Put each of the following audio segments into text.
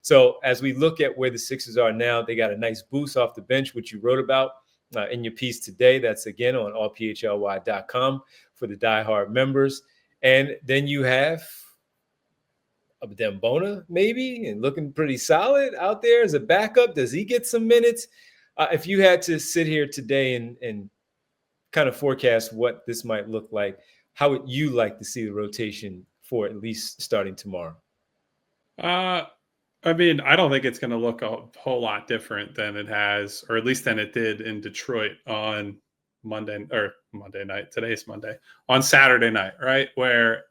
So as we look at where the Sixers are now, they got a nice boost off the bench, which you wrote about in your piece today. That's again on allphly.com for the diehard members. And then you have Adem Bona maybe, and looking pretty solid out there as a backup. Does he get some minutes? If you had to sit here today and kind of forecast what this might look like, how would you like to see the rotation for at least starting tomorrow? I mean, I don't think it's going to look a whole lot different than it has, or at least than it did in Detroit on Monday night. Today's Monday. On Saturday night, right? Where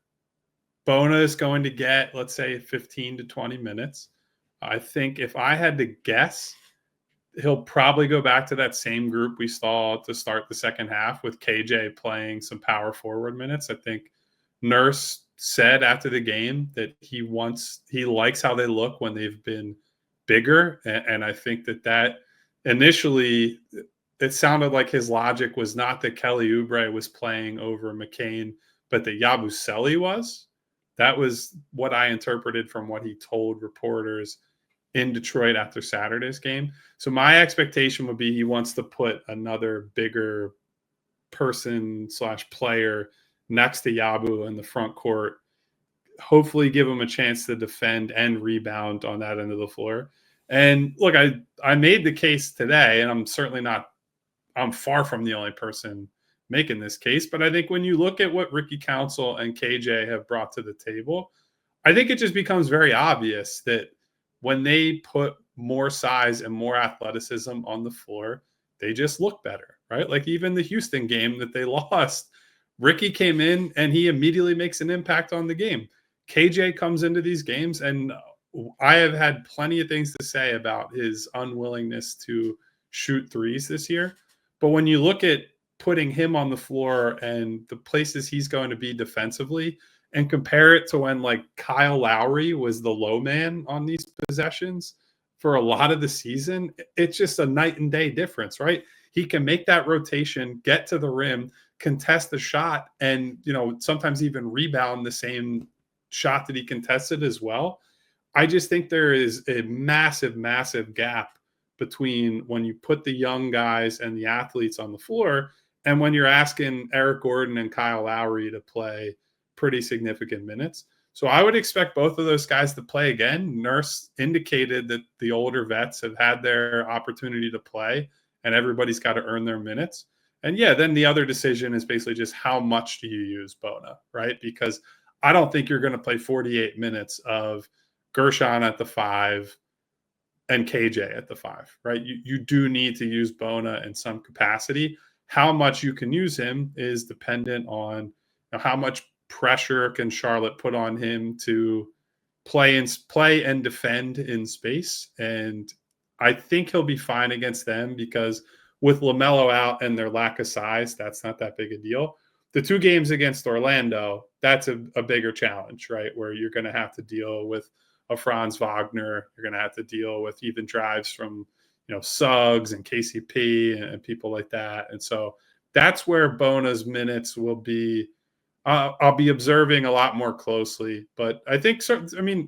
Bona is going to get, let's say, 15 to 20 minutes. I think if I had to guess, he'll probably go back to that same group we saw to start the second half with KJ playing some power forward minutes. I think Nurse said after the game that he likes how they look when they've been bigger. And I think that initially it sounded like his logic was not that Kelly Oubre was playing over McCain, but that Yabusele was. That was what I interpreted from what he told reporters in Detroit after Saturday's game. So my expectation would be he wants to put another bigger person / player next to Yabu in the front court, hopefully give him a chance to defend and rebound on that end of the floor. And look, I made the case today, and I'm far from the only person making this case, but I think when you look at what Ricky Council and KJ have brought to the table, I think it just becomes very obvious that when they put more size and more athleticism on the floor, they just look better, right? Like even the Houston game that they lost, Ricky came in and he immediately makes an impact on the game. KJ comes into these games, and I have had plenty of things to say about his unwillingness to shoot threes this year. But when you look at putting him on the floor and the places he's going to be defensively and compare it to when like Kyle Lowry was the low man on these possessions for a lot of the season, it's just a night and day difference, right? He can make that rotation, get to the rim, contest the shot, and, sometimes even rebound the same shot that he contested as well. I just think there is a massive, massive gap between when you put the young guys and the athletes on the floor and when you're asking Eric Gordon and Kyle Lowry to play pretty significant minutes. So I would expect both of those guys to play again. Nurse indicated that the older vets have had their opportunity to play and everybody's got to earn their minutes. And yeah, then the other decision is basically just how much do you use Bona, right? Because I don't think you're going to play 48 minutes of Gershon at the 5 and KJ at the 5, right? You do need to use Bona in some capacity. How much you can use him is dependent on how much pressure can Charlotte put on him to play and defend in space. And I think he'll be fine against them because with LaMelo out and their lack of size, that's not that big a deal. The 2 games against Orlando, that's a bigger challenge, right? Where you're going to have to deal with a Franz Wagner. You're going to have to deal with even drives from, Suggs and KCP and people like that. And so that's where Bona's minutes will be. I'll be observing a lot more closely. But I think,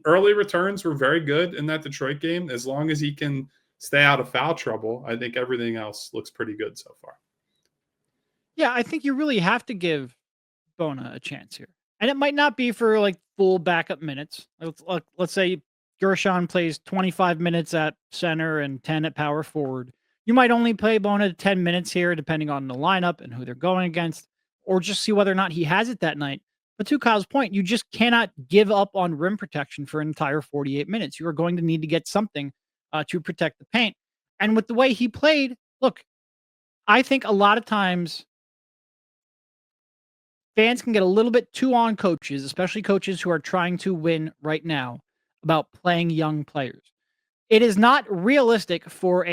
early returns were very good in that Detroit game. As long as he can stay out of foul trouble, I think everything else looks pretty good so far. Yeah, I think you really have to give Bona a chance here. And it might not be for like full backup minutes. Let's say Gershon plays 25 minutes at center and 10 at power forward. You might only play Bona 10 minutes here, depending on the lineup and who they're going against, or just see whether or not he has it that night. But to Kyle's point, you just cannot give up on rim protection for an entire 48 minutes. You are going to need to get something to protect the paint. And with the way he played, look, I think a lot of times fans can get a little bit too on coaches, especially coaches who are trying to win right now, about playing young players. It is not realistic for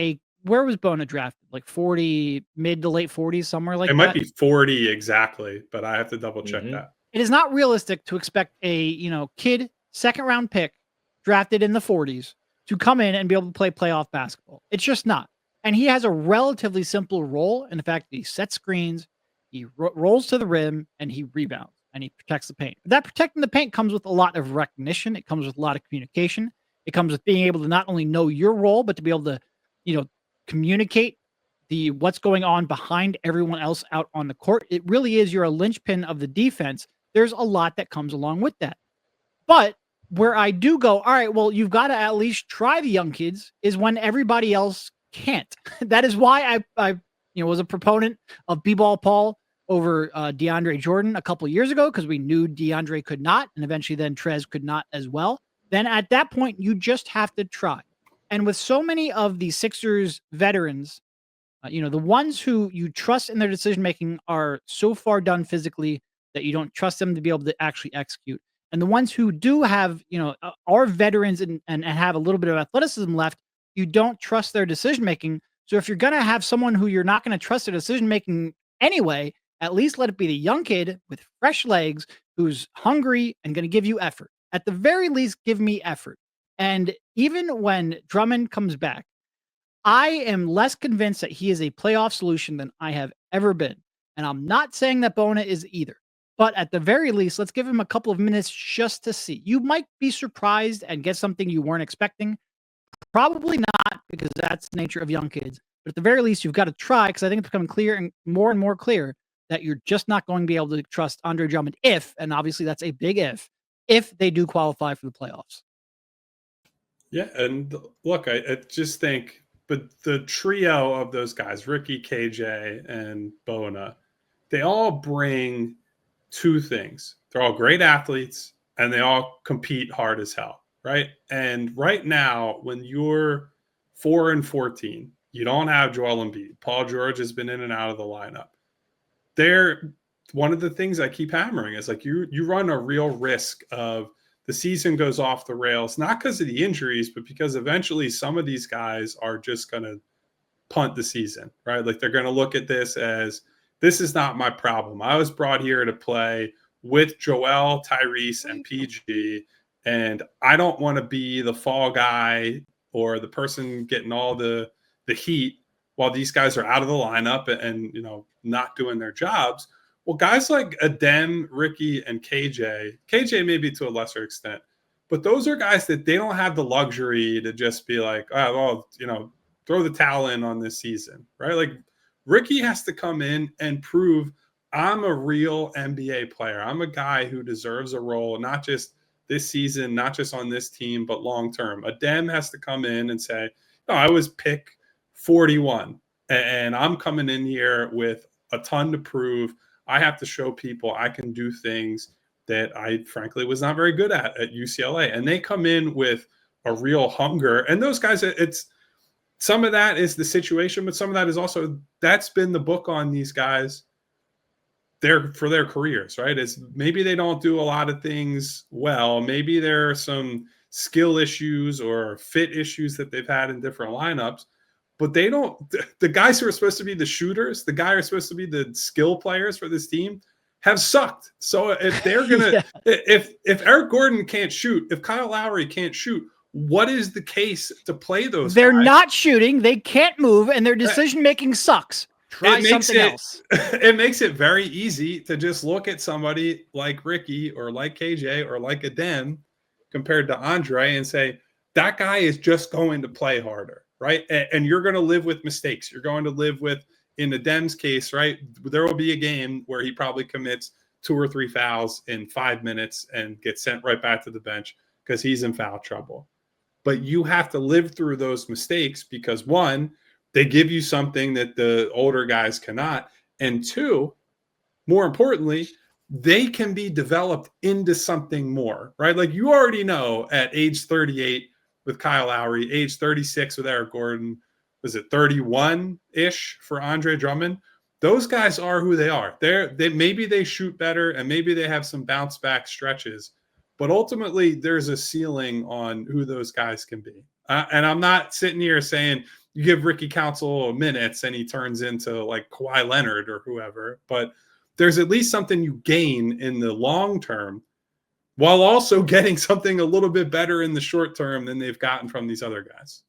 where was Bona drafted? Like 40, mid to late 40s, somewhere like that? It might be 40 exactly, but I have to double check that. It is not realistic to expect a, kid second round pick drafted in the 40s to come in and be able to play playoff basketball. It's just not. And he has a relatively simple role in the fact that he sets screens, he rolls to the rim, and he rebounds, and he protects the paint. But that protecting the paint comes with a lot of recognition. It comes with a lot of communication. It comes with being able to not only know your role, but to be able to, communicate what's going on behind everyone else out on the court. It really is, you're a linchpin of the defense. There's a lot that comes along with that. But where I do go, all right, well, you've got to at least try the young kids, is when everybody else can't. That is why I was a proponent of B-Ball Paul over DeAndre Jordan a couple years ago, because we knew DeAndre could not, and eventually then Trez could not as well. Then at that point, you just have to try. And with so many of the Sixers veterans, the ones who you trust in their decision-making are so far done physically that you don't trust them to be able to actually execute. And the ones who do have, are veterans and have a little bit of athleticism left, you don't trust their decision-making. So if you're going to have someone who you're not going to trust their decision-making anyway, at least let it be the young kid with fresh legs who's hungry and going to give you effort. At the very least, give me effort. And even when Drummond comes back, I am less convinced that he is a playoff solution than I have ever been. And I'm not saying that Bona is either. But at the very least, let's give him a couple of minutes just to see. You might be surprised and get something you weren't expecting. Probably not, because that's the nature of young kids. But at the very least, you've got to try, because I think it's becoming clear and more clear that you're just not going to be able to trust Andre Drummond if, and obviously that's a big if they do qualify for the playoffs. Yeah, and look, I just think, but the trio of those guys, Ricky, KJ, and Bona, they all bring two things. They're all great athletes, and they all compete hard as hell, right? And right now, when you're 4-14, you don't have Joel Embiid. Paul George has been in and out of the lineup. One of the things I keep hammering is, like, you run a real risk of the season goes off the rails, not because of the injuries, but because eventually some of these guys are just going to punt the season, right? Like, they're going to look at this as, this is not my problem. I was brought here to play with Joel, Tyrese, and PG, and I don't want to be the fall guy or the person getting all the heat while these guys are out of the lineup and not doing their jobs. Well, guys like Adem, Ricky, and KJ maybe to a lesser extent, but those are guys that they don't have the luxury to just be like, oh, well, throw the towel in on this season, right? Like, Ricky has to come in and prove, I'm a real NBA player. I'm a guy who deserves a role, not just this season, not just on this team, but long-term. Adem has to come in and say, no, I was pick 41, and I'm coming in here with a ton to prove. I have to show people I can do things that I frankly was not very good at UCLA. And they come in with a real hunger. And those guys, some of that is the situation, but some of that is also, that's been the book on these guys for their careers, right? Is maybe they don't do a lot of things well. Maybe there are some skill issues or fit issues that they've had in different lineups. But they don't, the guys who are supposed to be the shooters, the guys who are supposed to be the skill players for this team have sucked. So if they're going to, if Eric Gordon can't shoot, if Kyle Lowry can't shoot, what is the case to play those They're guys? not shooting, they can't move, and their decision-making sucks. Try something else. It makes it very easy to just look at somebody like Ricky or like KJ or like Adem compared to Andre and say, that guy is just going to play harder. Right. And you're going to live with mistakes. You're going to live with, in Adem's case, right, there will be a game where he probably commits 2 or 3 fouls in 5 minutes and gets sent right back to the bench because he's in foul trouble. But you have to live through those mistakes because, one, they give you something that the older guys cannot. And two, more importantly, they can be developed into something more, right? Like, you already know at age 38, with Kyle Lowry, age 36 with Eric Gordon, was it 31-ish for Andre Drummond? Those guys are who they are. They maybe they shoot better and maybe they have some bounce back stretches, but ultimately there's a ceiling on who those guys can be. And I'm not sitting here saying you give Ricky Council minutes and he turns into like Kawhi Leonard or whoever, but there's at least something you gain in the long term, while also getting something a little bit better in the short term than they've gotten from these other guys.